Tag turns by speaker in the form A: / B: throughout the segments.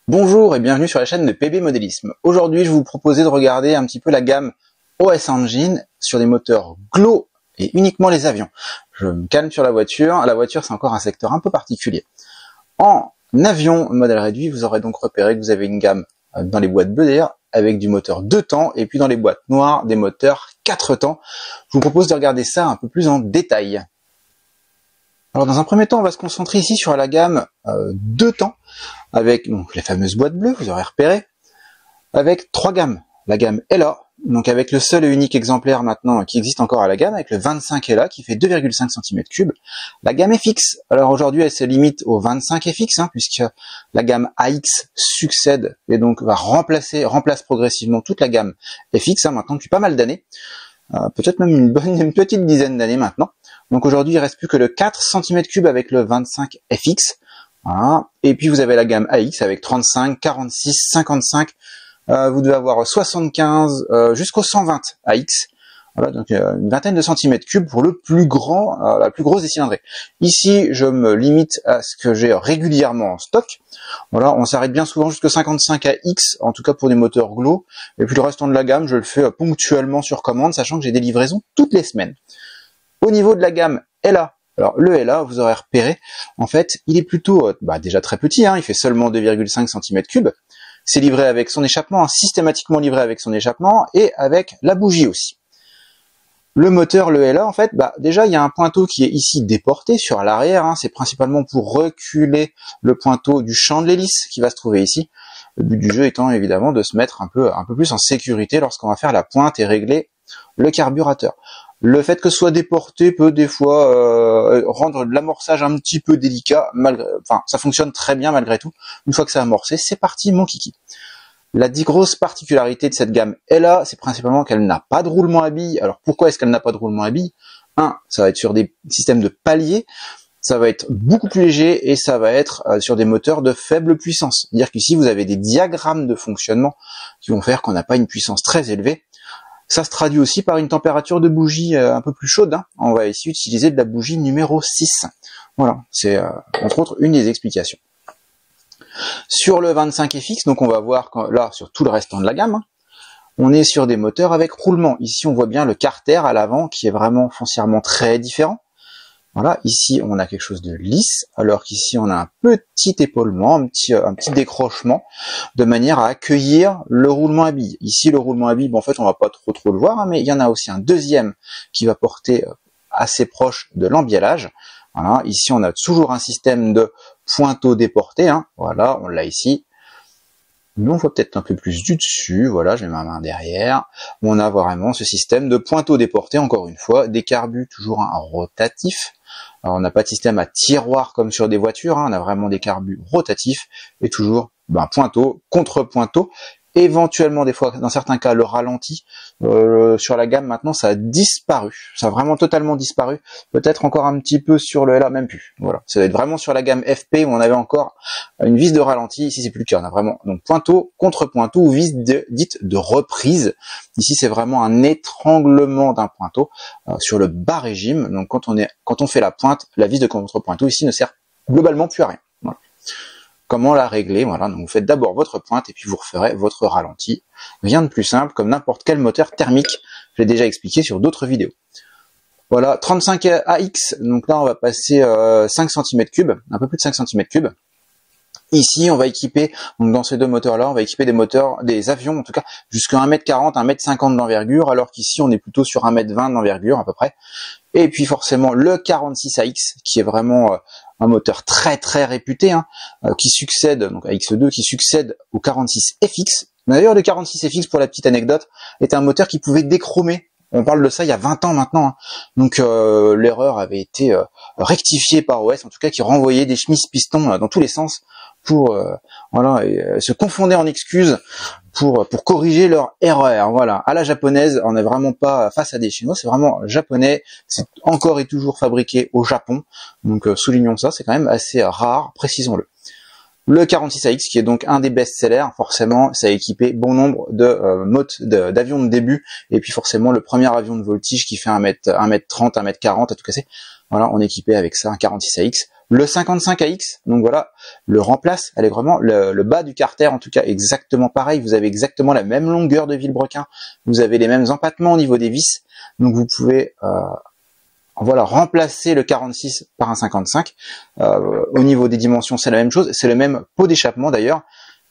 A: Bonjour et bienvenue sur la chaîne de PB Modélisme. Aujourd'hui, je vais vous proposer de regarder un petit peu la gamme OS Engine sur des moteurs GLO et uniquement les avions. Je me calme sur la voiture. La voiture, c'est encore un secteur un peu particulier. En avion modèle réduit, vous aurez donc repéré que vous avez une gamme dans les boîtes bleues d'ailleurs avec du moteur 2 temps et puis dans les boîtes noires des moteurs 4 temps. Je vous propose de regarder ça un peu plus en détail. Alors dans un premier temps, on va se concentrer ici sur la gamme 2 temps, avec donc les fameuses boîtes bleues, vous aurez repéré, avec 3 gammes. La gamme LA, donc avec le seul et unique exemplaire maintenant qui existe encore à la gamme, avec le 25 LA qui fait 2,5 cm3. La gamme FX, alors aujourd'hui elle se limite au 25 FX, puisque la gamme AX succède et donc remplace progressivement toute la gamme FX, maintenant depuis pas mal d'années. Peut-être même une petite dizaine d'années maintenant. Donc aujourd'hui, il reste plus que le 4 cm3 avec le 25 FX. Voilà. Et puis vous avez la gamme AX avec 35, 46, 55. Vous devez avoir 75 jusqu'au 120 AX. Voilà, donc une vingtaine de centimètres cubes pour le plus grand, la plus grosse des cylindrées. Ici, je me limite à ce que j'ai régulièrement en stock. Voilà, on s'arrête bien souvent jusqu'à 55 AX, en tout cas pour des moteurs GLO. Et puis le restant de la gamme, je le fais ponctuellement sur commande, sachant que j'ai des livraisons toutes les semaines. Au niveau de la gamme LA, alors le LA, vous aurez repéré, en fait, il est plutôt déjà très petit, il fait seulement 2,5 cm3. C'est livré avec son échappement, systématiquement livré avec son échappement et avec la bougie aussi. Le moteur, le LA, en fait, déjà il y a un pointeau qui est ici déporté sur l'arrière, c'est principalement pour reculer le pointeau du champ de l'hélice qui va se trouver ici. Le but du jeu étant évidemment de se mettre un peu plus en sécurité lorsqu'on va faire la pointe et régler le carburateur. Le fait que ce soit déporté peut des fois rendre l'amorçage un petit peu délicat, ça fonctionne très bien malgré tout. Une fois que c'est amorcé, c'est parti mon kiki. La grosse particularité de cette gamme LA, c'est principalement qu'elle n'a pas de roulement à billes. Alors pourquoi est-ce qu'elle n'a pas de roulement à billes? Ça va être sur des systèmes de paliers, ça va être beaucoup plus léger et ça va être sur des moteurs de faible puissance. C'est-à-dire qu'ici vous avez des diagrammes de fonctionnement qui vont faire qu'on n'a pas une puissance très élevée. Ça se traduit aussi par une température de bougie un peu plus chaude. On va ici utiliser de la bougie numéro 6. Voilà, c'est entre autres une des explications. Sur le 25 FX, donc on va voir là sur tout le restant de la gamme, on est sur des moteurs avec roulement. Ici on voit bien le carter à l'avant qui est vraiment foncièrement très différent. Voilà, ici on a quelque chose de lisse, alors qu'ici on a un petit épaulement, un petit décrochement, de manière à accueillir le roulement à billes. Ici le roulement à billes, en fait on va pas trop le voir, mais il y en a aussi un deuxième qui va porter assez proche de l'embiellage. Voilà, ici on a toujours un système de pointeau déporté, voilà, on l'a ici. Nous on voit peut-être un peu plus du dessus, voilà, je mets ma main derrière. On a vraiment ce système de pointeau déporté, encore une fois, des carbus toujours rotatifs. Alors, on n'a pas de système à tiroir comme sur des voitures, on a vraiment des carbus rotatifs et toujours pointeau, contre-pointeau. Éventuellement, des fois, dans certains cas, le ralenti sur la gamme maintenant, ça a disparu. Ça a vraiment totalement disparu. Peut-être encore un petit peu sur le LA, même plus. Voilà, ça va être vraiment sur la gamme FP où on avait encore une vis de ralenti. Ici, c'est plus le cas. On a vraiment donc pointeau, contre-pointeau ou vis dite de reprise. Ici, c'est vraiment un étranglement d'un pointeau sur le bas régime. Donc, quand on fait la pointe, la vis de contre-pointeau ici ne sert globalement plus à rien. Voilà. Comment la régler? Voilà, donc vous faites d'abord votre pointe et puis vous referez votre ralenti. Rien de plus simple, comme n'importe quel moteur thermique. Je l'ai déjà expliqué sur d'autres vidéos. Voilà, 35 AX, donc là on va passer 5 cm3, un peu plus de 5 cm3. Ici, on va équiper, donc dans ces deux moteurs-là, on va équiper des avions, en tout cas, jusqu'à 1m40, 1m50 d'envergure, alors qu'ici, on est plutôt sur 1m20 d'envergure, à peu près. Et puis, forcément, le 46 AX, qui est vraiment un moteur très, très réputé, qui succède, donc AX2, qui succède au 46 FX. D'ailleurs, le 46 FX, pour la petite anecdote, est un moteur qui pouvait déchromer. On parle de ça il y a 20 ans maintenant. Donc l'erreur avait été rectifiée par OS, en tout cas qui renvoyait des chemises pistons dans tous les sens pour se confonder en excuses pour corriger leur erreur. Voilà, à la japonaise, on n'est vraiment pas face à des Chinois, c'est vraiment japonais, c'est encore et toujours fabriqué au Japon. Donc soulignons ça, c'est quand même assez rare, précisons-le. Le 46AX qui est donc un des best-sellers, forcément ça a équipé bon nombre de d'avions de début, et puis forcément le premier avion de voltige qui fait 1m30, 1m40 à tout casser, voilà, on est équipé avec ça, un 46AX. Le 55AX, donc voilà, le remplace allègrement, le bas du carter en tout cas exactement pareil, vous avez exactement la même longueur de vilebrequin, vous avez les mêmes empattements au niveau des vis, donc vous pouvez voilà, remplacer le 46 par un 55. Au niveau des dimensions, c'est la même chose. C'est le même pot d'échappement d'ailleurs.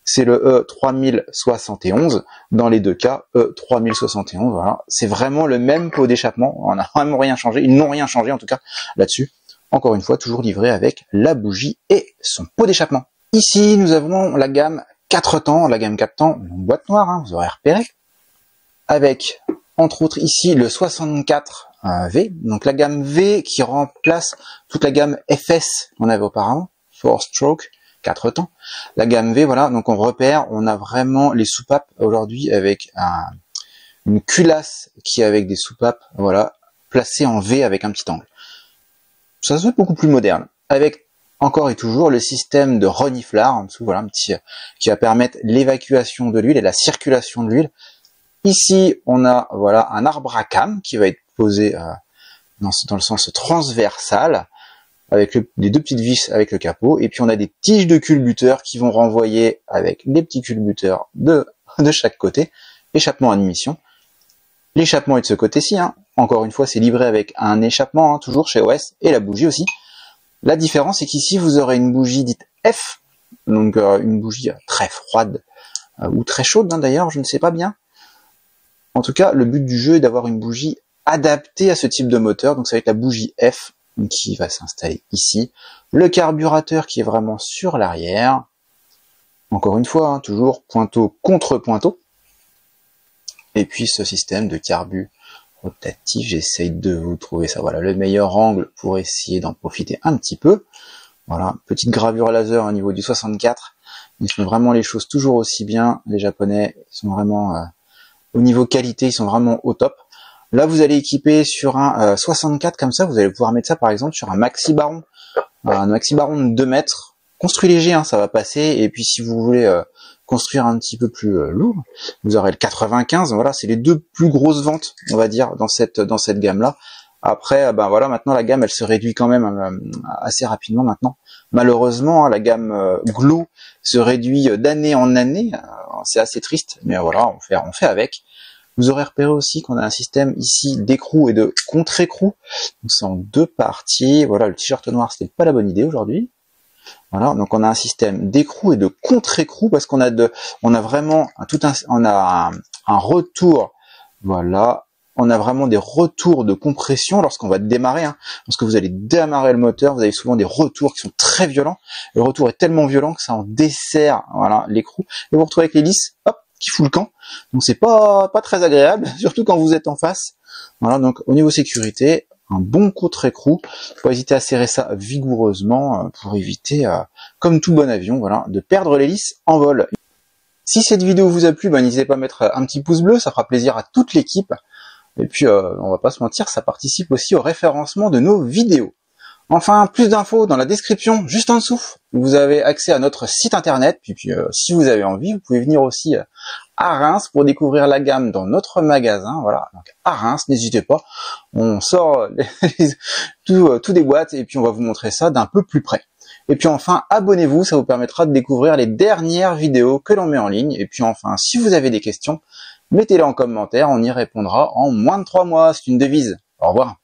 A: C'est le E3071 dans les deux cas. E3071, voilà. C'est vraiment le même pot d'échappement. On n'a vraiment rien changé. Ils n'ont rien changé en tout cas là-dessus. Encore une fois, toujours livré avec la bougie et son pot d'échappement. Ici, nous avons la gamme 4 temps. La gamme 4 temps, une boîte noire, hein, vous aurez repéré. Avec, entre autres, ici le 64 V, donc la gamme V qui remplace toute la gamme FS qu'on avait auparavant, 4 stroke, 4 temps. La gamme V, voilà, donc on repère, on a vraiment les soupapes aujourd'hui avec une culasse qui est avec des soupapes, voilà, placées en V avec un petit angle. Ça se fait beaucoup plus moderne, avec encore et toujours le système de reniflard en dessous, voilà, un petit qui va permettre l'évacuation de l'huile et la circulation de l'huile. Ici, on a voilà un arbre à cam qui va être posé dans le sens transversal avec les deux petites vis avec le capot, et puis on a des tiges de culbuteurs qui vont renvoyer avec les petits culbuteurs de chaque côté, échappement à admission. L'échappement est de ce côté-ci, hein. Encore une fois c'est livré avec un échappement, hein, toujours chez OS, et la bougie aussi. La différence c'est qu'ici vous aurez une bougie dite F, donc une bougie très froide, ou très chaude hein, d'ailleurs, je ne sais pas bien. En tout cas, le but du jeu est d'avoir une bougie adaptée à ce type de moteur. Donc ça va être la bougie F qui va s'installer ici. Le carburateur qui est vraiment sur l'arrière. Encore une fois, hein, toujours pointeau contre pointeau. Et puis ce système de carbu rotatif, j'essaye de vous trouver ça. Voilà, le meilleur angle pour essayer d'en profiter un petit peu. Voilà, petite gravure laser au niveau du 64. Ils font vraiment les choses toujours aussi bien. Les Japonais sont vraiment... au niveau qualité, ils sont vraiment au top. Là, vous allez équiper sur un 64 comme ça, vous allez pouvoir mettre ça par exemple sur un Maxi Baron. Un Maxi Baron de 2 mètres, construit léger, hein, ça va passer. Et puis si vous voulez construire un petit peu plus lourd, vous aurez le 95. Voilà, c'est les deux plus grosses ventes, on va dire, dans cette gamme-là. Après, ben voilà, maintenant la gamme, elle se réduit quand même assez rapidement maintenant. Malheureusement, hein, la gamme Glow se réduit d'année en année. C'est assez triste, mais voilà, on fait avec. Vous aurez repéré aussi qu'on a un système ici d'écrou et de contre-écrou. Donc c'est en deux parties. Voilà, le t-shirt noir, c'était pas la bonne idée aujourd'hui. Voilà, donc on a un système d'écrou et de contre-écrou parce qu'on a vraiment un retour. Voilà. On a vraiment des retours de compression lorsqu'on va démarrer. Hein. Lorsque vous allez démarrer le moteur, vous avez souvent des retours qui sont très violents. Le retour est tellement violent que ça en dessert voilà, l'écrou. Et vous vous retrouvez avec l'hélice, hop, qui fout le camp. Donc c'est pas très agréable, surtout quand vous êtes en face. Voilà, donc au niveau sécurité, un bon contre-écrou. Faut pas hésiter à serrer ça vigoureusement pour éviter, comme tout bon avion, voilà, de perdre l'hélice en vol. Si cette vidéo vous a plu, n'hésitez pas à mettre un petit pouce bleu, ça fera plaisir à toute l'équipe. Et puis, on va pas se mentir, ça participe aussi au référencement de nos vidéos. Enfin, plus d'infos dans la description, juste en dessous. Vous avez accès à notre site internet. Puis si vous avez envie, vous pouvez venir aussi à Reims pour découvrir la gamme dans notre magasin. Voilà, donc à Reims, n'hésitez pas. On sort tout des boîtes et puis on va vous montrer ça d'un peu plus près. Et puis enfin, abonnez-vous, ça vous permettra de découvrir les dernières vidéos que l'on met en ligne. Et puis enfin, si vous avez des questions, mettez-les en commentaire, on y répondra en moins de 3 mois. C'est une devise. Au revoir.